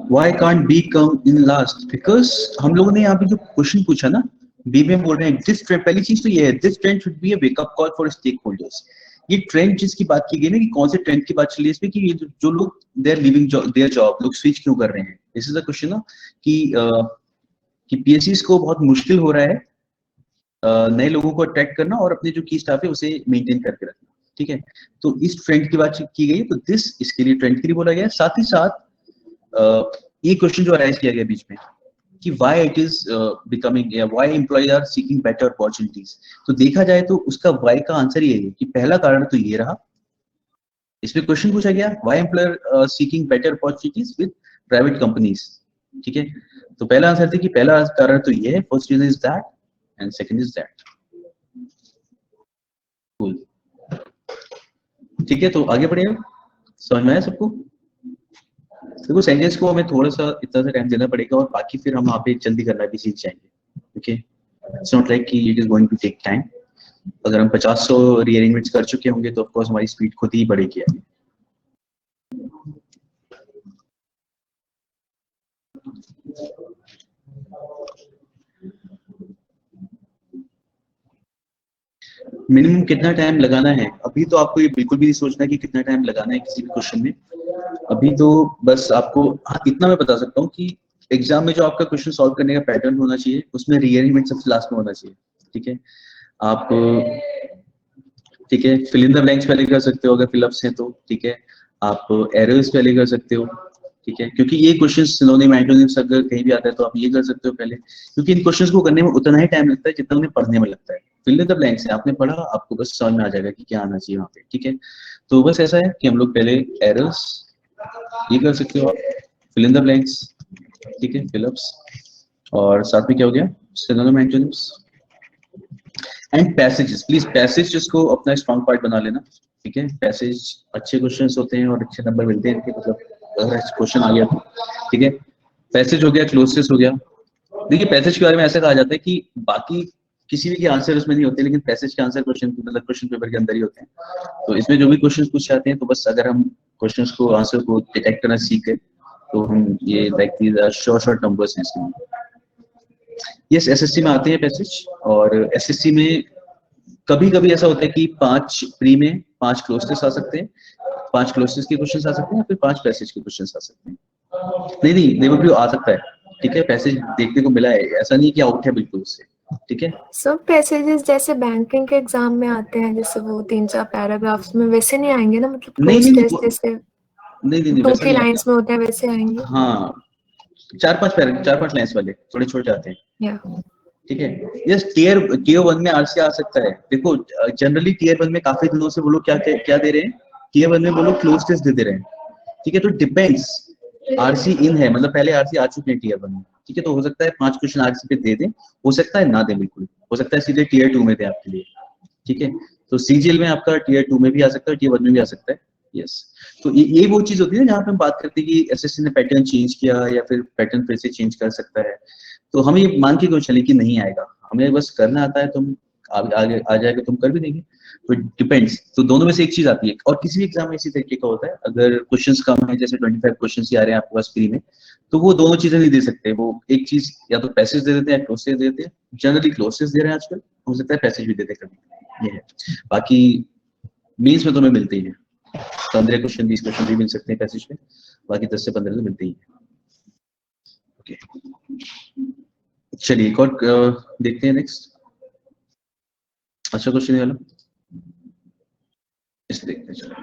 Why can't B come in last? Because हम लोगों ने यहाँ पे जो क्वेश्चन पूछा ना, B में बोल रहे हैं दिस ट्रेंड, पहली चीज तो ये है this trend should be a wake up call for stakeholders. ये ट्रेंड जिसकी बात की गई ना कि कौन से ट्रेंड की बात चली है इसमें, कि ये जो लोग they are leaving their job, लोग स्विच क्यों कर रहे हैं। दिस इज द क्वेश्चन ना कि PSCs को बहुत मुश्किल हो रहा है नए लोगों को अट्रैक्ट करना और अपने जो की स्टाफ है उसे मेंटेन करके रखना। ठीक है, तो इस ट्रेंड की बात की गई है, तो दिस इसके लिए ट्रेंड के लिए बोला गया है। साथ ही साथ ये क्वेश्चन जो अराइज किया गया बीच में कि why it is becoming, why employees are seeking better opportunities, तो देखा जाए तो उसका why का आंसर ये है कि पहला कारण तो ये रहा, इसमें क्वेश्चन पूछा गया why employer seeking better opportunities with private companies। ठीक है, तो पहला आंसर था कि पहला कारण तो ये है, first reason is that and second is that. Cool, ठीक है, तो आगे बढ़िए, समझ में आया सबको? देखो सेंटेंस को हमें थोड़ा सा इतना सा टाइम देना पड़ेगा और बाकी फिर हम वहाँ पे जल्दी करना भी सीख जाएंगे। ओके, इट्स नॉट लाइक कि it is going to take time. अगर हम 50-100 रीअरेंजमेंट्स कर चुके होंगे तो ऑफ कोर्स हमारी स्पीड खुद ही बढ़ेगी आगे। मिनिमम कितना टाइम लगाना है, अभी तो आपको ये बिल्कुल भी नहीं सोचना कि कितना टाइम लगाना है किसी भी क्वेश्चन में। अभी तो बस आपको इतना मैं बता सकता हूँ कि एग्जाम में जो आपका क्वेश्चन सॉल्व करने का पैटर्न होना चाहिए उसमें रीअरेंजमेंट सबसे लास्ट में होना चाहिए। ठीक है, आप ठीक है फिल इन द ब्लैंक्स पहले कर सकते हो अगर फिलअप्स हैं तो। ठीक है, आप एरर्स पहले कर सकते हो। ठीक है, क्योंकि ये क्वेश्चन सिनोनिम एंटोनिम्स अगर कहीं भी आता है तो आप ये कर सकते हो पहले, क्योंकि इन क्वेश्चंस को करने में उतना ही टाइम लगता है जितना उन्हें पढ़ने में लगता है। फिल इन द ब्लैंक्स है, आपने पढ़ा आपको बस समझ में आ जाएगा कि क्या आना चाहिए वहाँ पे। ठीक है, तो बस ऐसा है कि हम लोग पहले एरर्स ये कर सकते हो, फिल इन द ब्लैंक्स, ठीक है, फिलअप्स, और साथ में क्या हो गया synonym antonyms and passages. Please passages को अपना स्ट्रॉन्ग पार्ट बना लेना। ठीक है, पैसेज अच्छे क्वेश्चंस होते हैं और अच्छे नंबर मिलते हैं इनके, मतलब अगर क्वेश्चन आ गया तो। ठीक है, पैसेज हो गया, क्लोजेस हो गया। देखिए पैसेज के बारे में ऐसा कहा जाता है कि बाकी किसी भी के आंसर उसमें नहीं होते, लेकिन पैसेज के आंसर क्वेश्चन मतलब क्वेश्चन पेपर के अंदर ही होते हैं। तो इसमें जो भी क्वेश्चन पूछे जाते हैं, तो बस अगर हम क्वेश्चंस को आंसर को डिटेक्ट करना सीख गए तो हम ये like these are short numbers हैं इसमें। यस, एसएससी में आते हैं पैसेज, और एसएससी में कभी कभी ऐसा होता है कि 5 प्री में 5 क्लोज टेस्ट आ सकते हैं, 5 क्लोज टेस्ट के क्वेश्चन आ सकते हैं, या फिर 5 पैसेज के क्वेश्चन आ सकते हैं। नहीं नेवर प्री आ सकता है, ठीक है, पैसेज देखने को मिला है, ऐसा नहीं कि आउट है बिल्कुल उससे, ठीक है। सब पैसेजेस जैसे बैंकिंग के एग्जाम में आते हैं, जैसे वो 3-4 पैराग्राफ्स में, वैसे नहीं आएंगे ना, मतलब नहीं, क्लोज नहीं, टेस्ट जैसे नहीं 2-3 लाइंस में होते हैं वैसे आएंगे। हाँ, 4-5 लाइंस वाले थोड़े छोड़ जाते हैं, या ठीक है। यस, टीयर 1 में आरसी आ सकता है। देखो जनरली टीयर 1 में काफी दिनों से वो लोग क्या दे रहे हैं, टीयर 1 में वो लोग क्लोज टेस्ट दे रहे हैं, ठीक है। तो डिपेंड्स, आरसी इन है, मतलब पहले आरसी आ चुके हैं टीयर 1 में, ठीक है। तो हो सकता है 5 क्वेश्चन आरसी पे दे दें, हो सकता है ना दे, बिल्कुल हो सकता है सीधे टीयर 2 में दे आपके लिए, ठीक है। तो सीजीएल में आपका टीयर 2 में भी आ सकता है, टीयर 1 में भी आ सकता है। यस, तो ये वो चीज होती है जहाँ पे हम बात करते हैं कि एसएससी ने पैटर्न चेंज किया या फिर पैटर्न फिर से चेंज कर सकता है। तो हम ये मान के क्यों चले कि नहीं आएगा, हमें बस करना आता है, तुम आगे आ जाएगा, तुम कर भी देंगे। तो डिपेंड्स, तो दोनों में से एक चीज आती है। और किसी भी एग्जाम में इसी तरीके का होता है, अगर क्वेश्चंस कम है, जैसे 25 क्वेश्चंस ही आ रहे हैं आपके पास फ्री में, तो वो दोनों चीजें नहीं दे सकते। वो एक चीज या तो पैसेज दे देते हैं या क्लोसेज दे देते हैं। जनरली क्लोसेज दे रहे हैं आजकल, हो सकता है पैसेज भी दे दे कभी, ये है। बाकी मेंस में तुम्हें मिलते ही है 15 क्वेश्चन 20 क्वेश्चन भी मिल सकते हैं पैसेज में, बाकी 10 से 15 तो मिलते ही है। ओके, चलिए एक और देखते हैं नेक्स्ट। अच्छा क्वेश्चन वाला इसे देखते हैं, चलो।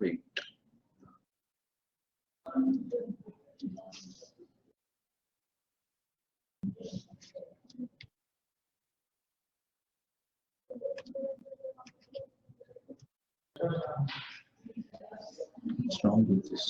Wait, what's wrong with this?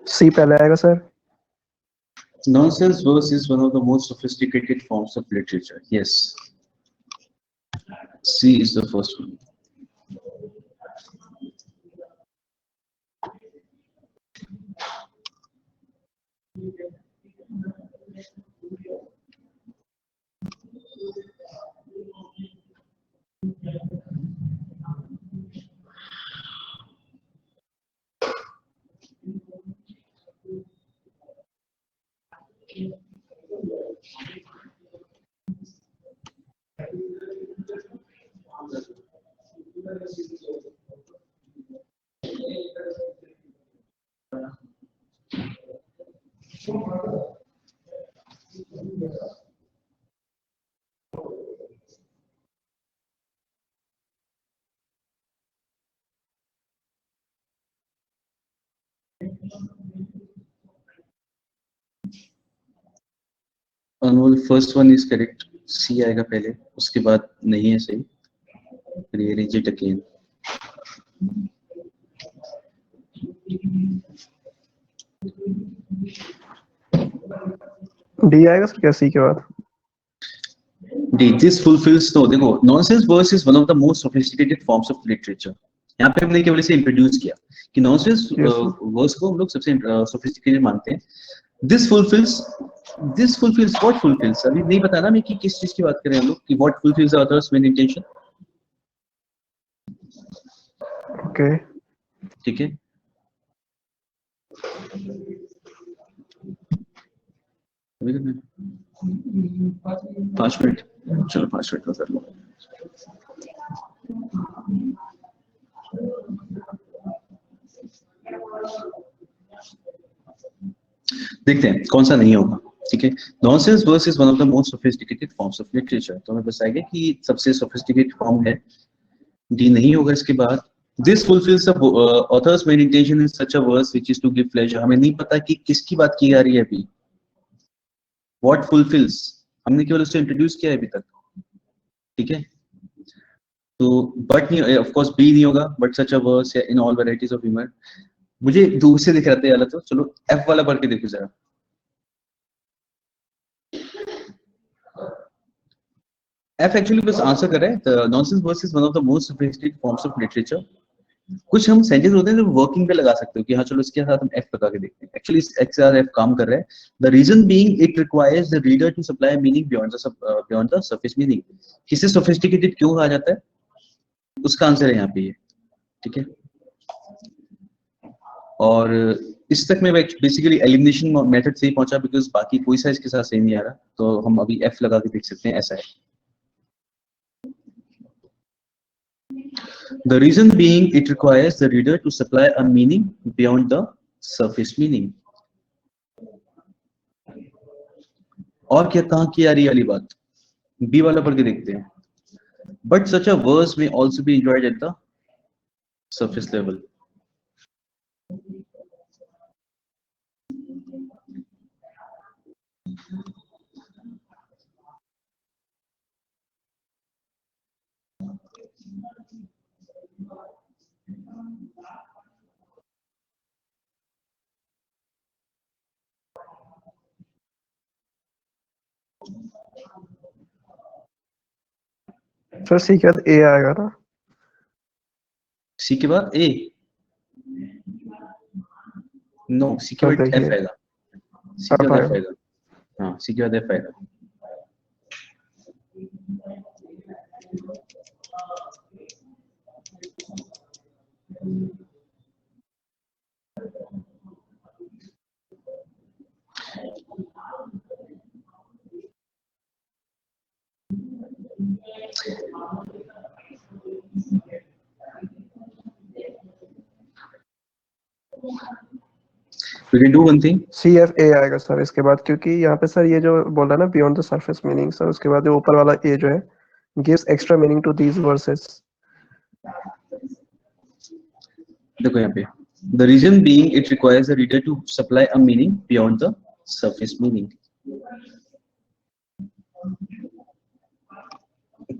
C पहले आएगा sir. Nonsense verse is one of the most sophisticated forms of literature. Yes. C is the first one. Anmol, first one is correct, C आएगा पहले, उसके बाद नहीं है सही, रीअरेंज इट अगेन। डी आएगा सर क्या सी के बाद? डी, दिस फुलफिल्स, नो देखो, nonsense verse is one of the most sophisticated forms of literature. यहाँ पे हमने केवल इसे इंट्रोड्यूस किया कि नॉनसेंस वर्स को हम लोग सबसे सोफिस्टिकेटेड मानते हैं। दिस फुलफिल्स व्हाट फुलफिल्स, अभी नहीं पता ना मैं कि किस चीज की बात कर रहे हैं हम लोग, कि what fulfils the author's main intention. Okay, ठीक है, अभी करना है 5 मिनट, चलो 5 मिनट में कर लो। देखते हैं कौन सा नहीं होगा, ठीक है। Nonsense verse is one of the most sophisticated forms of literature, तो हमें बताएगा कि सबसे सोफिस्टिकेटेड फॉर्म है, डी नहीं होगा इसके बाद, This fulfills the author's main intention in such a verse which is to give pleasure. हमें नहीं पता कि किसकी बात की जा रही है अभी. What fulfills? हमने केवल उसे इंट्रोड्यूस किया है अभी तक, ठीक है. तो but नहीं, of course B नहीं होगा, but such a verse in all varieties of humor. मुझे दूर से दिख रहा था, तो चलो F वाला पढ़ के देखो जरा. F actually बस आंसर कर रहा है. The nonsense verse is one of the most sophisticated forms of literature. कुछ हम सेंटेंस होते हैं जो वर्किंग पे लगा सकते हो कि हाँ चलो इसके साथ हम F लगा के देखते हैं. एक्चुअली X और F काम कर रहा है. The reason being it requires the reader to supply a meaning beyond the surface meaning. किसे sophisticated क्यों कहा जाता है, उसका आंसर है यहाँ पे ये, ठीक है. और इस तक में बेसिकली एलिमिनेशन मेथड से ही पहुंचा, बिकॉज बाकी कोई सा इसके साथ सही नहीं आ रहा, तो हम अभी F लगा के देख सकते हैं. ऐसा है. The reason being it requires the reader to supply a meaning beyond the surface meaning. और क्या कहाँ की आ रही वाली बात, B वाला पढ़ के देखते हैं. But such a verse may also be enjoyed at the surface level. Sir C के बाद ए आएगा ना? C के बाद A? नो, C के बाद F आएगा. C के बाद F आएगा. हाँ, C के बाद F आएगा. We can do one thing. CFA आएगा सर इसके बाद, क्योंकि यहाँ पे सर ये जो बोल रहा है ना beyond the surface meaning, sir उसके बाद जो ऊपर वाला ए जो है gives extra meaning to these verses. देखो यहाँ पे the reason being it requires the reader to supply a meaning beyond the surface meaning.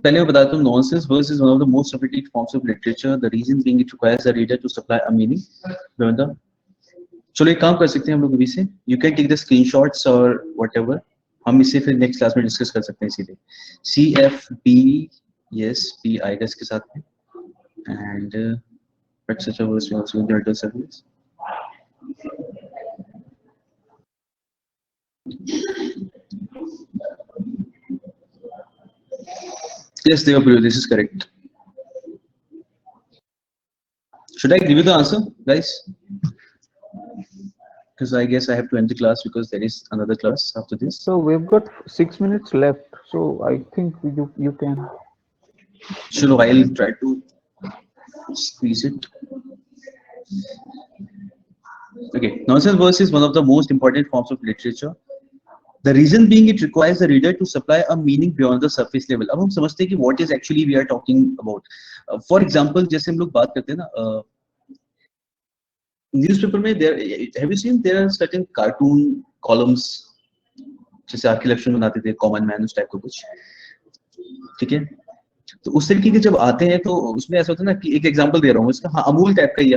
पहले मैं बताता हूँ, nonsense verse is one of the most sophisticated forms of literature. The reason being it requires the reader to supply a meaning beyond the. चलो एक काम कर सकते हैं हम लोग अभी से. You can take the screenshots or whatever. हम इसे फिर नेक्स्ट क्लास में डिस्कस कर सकते हैं सीधे. CFB, yes, B आएगा इसके साथ में. And but such a verse may also enter the surface. Yes, Devapriya, this is correct. Should I give you the answer, guys? Because I guess I have to end the class because there is another class after this. So we've got 6 minutes left. So I think you can. Sure, I'll try to squeeze it. Okay, nonsense verse is one of the most important forms of literature. The reason being it requires the reader to supply a meaning beyond the surface level. अब हम समझते हैं कि what is actually we are talking about. For example, जैसे हम लोग बात करते हैं ना, newspaper में have you seen there are certain cartoon columns, जैसे आर के लक्ष्मण बनाते थे, कॉमन मैन, उस टाइप का कुछ, ठीक है. तो उस तरीके के जब आते हैं तो उसमें ऐसा होता है ना कि एक एग्जांपल दे रहा हूँ इसका, हाँ अमूल टाइप का ही,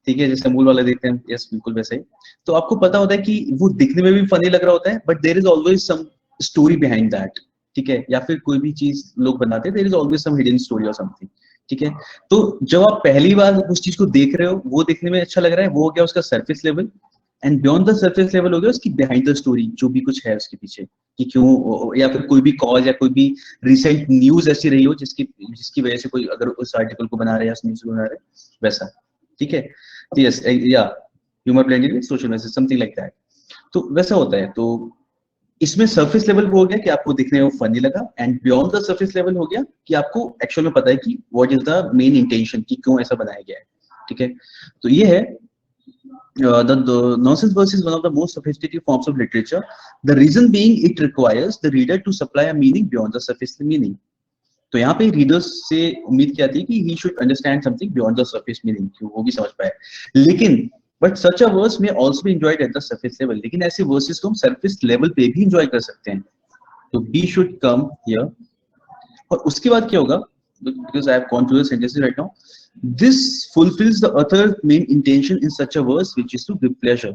ठीक है, जैसे अमूल वाला देखते हैं, यस बिल्कुल वैसा ही. तो आपको पता होता है कि वो दिखने में भी फनी लग रहा होता है, but there is always some story behind that, ठीक है. या फिर कोई भी चीज लोग बनाते हैं, there is always some hidden story और समथिंग, ठीक है. तो जब आप पहली बार उस चीज को देख रहे हो, वो देखने में अच्छा लग रहा है, वो हो गया उसका surface level. And beyond the surface level हो गया उसकी बिहाइंड द स्टोरी, जो भी कुछ है उसके पीछे कि क्यों, या फिर कोई भी कॉज या कोई भी रिसेंट न्यूज ऐसी रही हो जिसकी वजह से कोई अगर उस आर्टिकल को बना रहे हैं या न्यूज को बना रहे हैं, वैसा, ठीक है. यस, या humour blended with social message, something like that. तो वैसा होता है. तो इसमें सरफेस लेवल वो हो गया कि आपको दिखने में फनी लगा, and beyond the surface level हो गया कि आपको एक्चुअल में पता है कि what is the main intention, कि क्यों ऐसा बनाया गया है, ठीक है. तो ये है the nonsense verse is one of the most sophisticated forms of literature. The reason being it requires the reader to supply a meaning beyond the surface meaning. तो यहाँ पे रीडर्स से उम्मीद की जाती है कि he should understand something beyond the surface meaning, वो भी समझ पाए। लेकिन बट सच अ वर्स में also be enjoyed at the surface level, लेकिन ऐसे वर्सेस को हम सरफेस लेवल पे भी एंजॉय कर सकते हैं। तो बी शुड कम हियर। और उसके बाद क्या होगा, because I have gone through the sentences right now, this fulfills the other main intention in such a verse which is to give pleasure.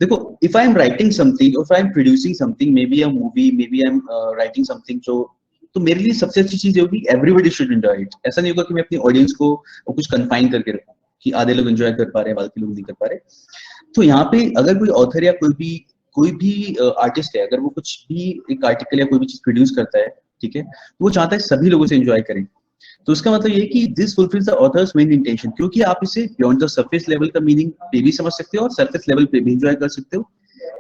देखो, if I am writing something or if I am producing something, maybe a movie, maybe I am writing something, तो मेरे लिए सबसे अच्छी चीज ये होगी everybody should enjoy it। ऐसा नहीं होगा कि मैं अपनी ऑडियंस को कुछ कन्फाइन करके रखूं कि आधे लोग एंजॉय कर पा रहे हैं बाकी लोग नहीं कर पा रहे। तो यहाँ पे अगर कोई ऑथर या कोई भी आर्टिस्ट है, अगर वो कुछ भी एक आर्टिकल या कोई भी चीज प्रोड्यूस करता है, ठीक है, तो वो चाहता है सभी लोगों से एंजॉय करें। तो उसका मतलब ये कि this fulfills the author's main intention, क्योंकि आप इसे बियॉन्ड द सरफेस लेवल का मीनिंग पे भी समझ सकते हो और सरफेस लेवल पे भी एंजॉय कर सकते हो।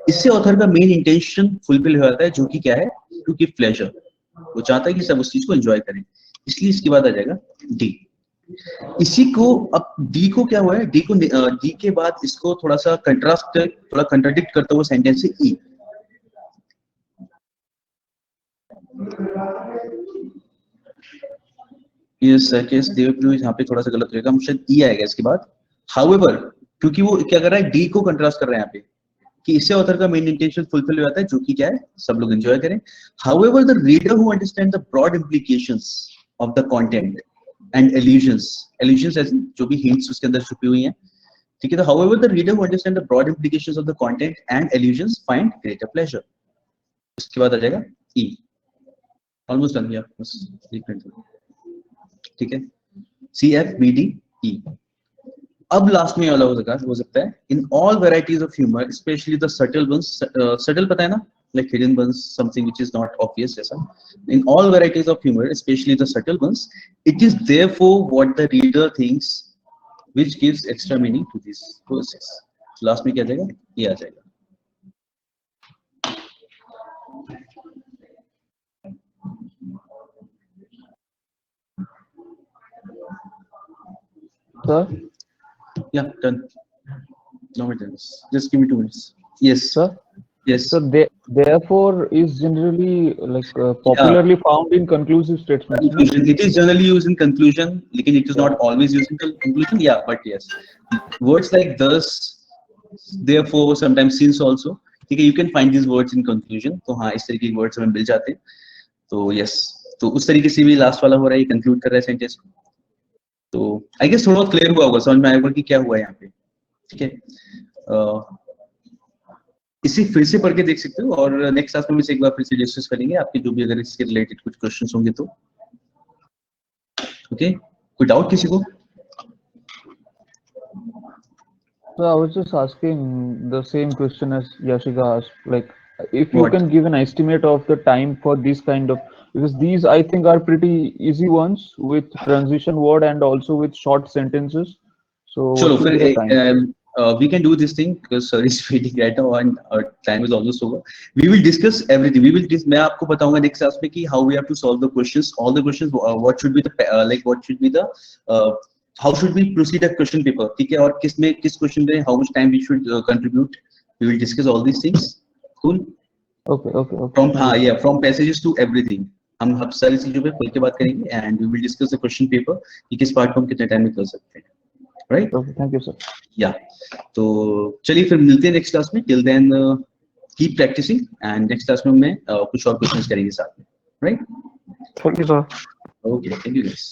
इससे ऑथर का मेन इंटेंशन फुलफिल हो जाता है, जो कि क्या है, टू गिव प्लेजर। वो चाहता है कि सब उस चीज को एंजॉय करें, इसलिए इसके बाद आ जाएगा डी। इसी को अब डी को क्या हुआ है, डी के बाद इसको थोड़ा सा थोड़ा कंट्राडिक्ट करता हुआ सेंटेंस है ई। यहाँ पे थोड़ा सा गलत रहेगा, शायद ई आएगा इसके बाद। हाउएवर, क्योंकि वो क्या कर रहा है, डी को कंट्रास्ट कर रहा है यहाँ पे कि इससे ऑथर का मेन इंटेंशन फुलफिल हो जाता है, जो कि क्या है, सब लोग एंजॉय करें। However the reader who understand the broad implications of the content and allusions ऐसे जो भी हिंट्स उसके अंदर छुपी हुई हैं, ठीक है। तो however the reader who understand the broad implications of the content and allusions find greater pleasure. उसके बाद आ जाएगा ई। ऑलमोस्ट डन गया, बस एक मिनट, ठीक है। C F B D E. अब लास्ट में वाला हो सकता है, in all varieties of humour especially the subtle ones. Subtle पता है ना, like hidden ones, something which is not obvious जैसा। In all varieties of humour especially the subtle ones, it is therefore what the reader thinks which gives extra meaning to this verses. Last में क्या आ जाएगा, ये आ जाएगा। Sir? Yeah, done. No minutes. Just give me 2 minutes. Yes. Sir? Yes. So therefore is generally like popularly found in conclusive statements. Conclusion. It is generally used in conclusion, lekin it is not always used in conclusion. Yeah, but yes. Words like thus, therefore, sometimes since also. ठीक है, you can find these words in conclusion. तो हाँ, इस तरीके के words हमें मिल जाते हैं। तो yes, तो उस तरीके से भी लास्ट वाला हो रहा है, ये conclude कर रहा है सेंटेंस को। तो आई गेस थोड़ा क्लियर हुआ होगा, समझ में आया होगा कि क्या हुआ है यहाँ पे, ठीक है। इसे फिर से पढ़ के देख सकते हो और नेक्स्ट क्लास में इसे एक बार फिर से डिस्कस करेंगे, आपके जो भी अगर इसके रिलेटेड कुछ क्वेश्चंस होंगे तो। ओके, कोई डाउट किसी को? So I was just asking the same question as Yashika asked, like if you What? can give an estimate of the time for this kind of, because these I think are pretty easy ones with transition word and also with short sentences. So चलो what should be the time? फिर we can do this thing because sir is waiting right now and our time is almost over. We will discuss everything. मैं आपको बताऊंगा next class में कि how we have to solve the questions, all the questions, what should be the what should be the how should we proceed a question paper, ठीक है, और किस question में how much time we should contribute. We will discuss all these things. Cool. Okay. From passages to everything. हम सारी चीजों पे खुल के बात करेंगे and we will discuss the question paper कि किस पार्ट को हम कितने टाइम में कर सकते हैं, right? Okay, thank you sir. Yeah. तो चलिए फिर मिलते हैं नेक्स्ट क्लास में। Till then keep practicing and next class में मैं कुछ और क्वेश्चंस करेंगे साथ में, right? Thank you, sir. Okay, thank you guys.